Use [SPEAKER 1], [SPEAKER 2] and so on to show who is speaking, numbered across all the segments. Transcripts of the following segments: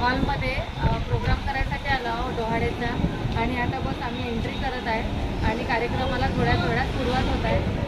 [SPEAKER 1] हॉलमध्ये प्रोग्राम करायसाठी आलो आहोत डोहाळेचा. आणि आता बस आम्ही एंट्री करत आहे आणि कार्यक्रमाला थोड्या थोड्यात सुरुवात होत आहे.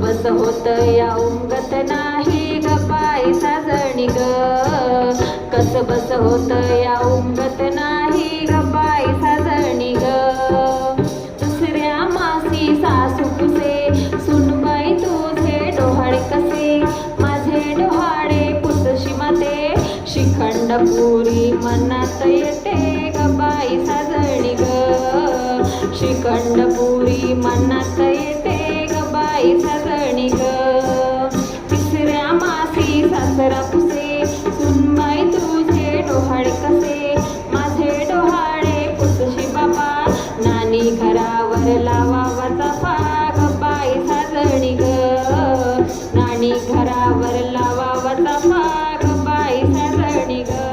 [SPEAKER 1] बस होत या उमगत नाही ग बाई साजणी ग कस बस होत या उमगत नाही ग बाई साजणी ग दुसऱ्या मासी सासू पुसे सुनबाई तुझे डोहाळे कसे माझे डोहाळे पुसशी माते शिखंड पुरी मनात येते ग बाई साजणी ग श्रीखंड पुरी मनात येते ग बाई साजणी ग तिसऱ्या मासी सासरा पुसे सुनबाई तुझे डोहाळे कसे माझे डोहाळे पुसशी बाबा नानी घरावर लावावा चाफा ग बाई साजणी ग नानी घरावर लावावा चाफा ग बाई साजणी ग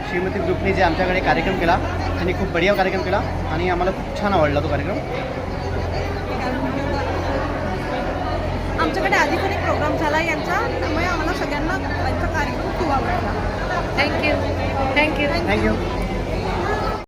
[SPEAKER 2] श्रीमती ग्रुपने जे आमच्याकडे कार्यक्रम केला त्यांनी खूप बढिया कार्यक्रम केला आणि आम्हाला खूप छान आवडला तो कार्यक्रम.
[SPEAKER 3] आमच्याकडे आधी पण एक प्रोग्राम झाला यांचा, त्यामुळे आम्हाला सगळ्यांना यांचा कार्यक्रम खूप आवडला.
[SPEAKER 1] थँक्यू.
[SPEAKER 2] थँक्यू.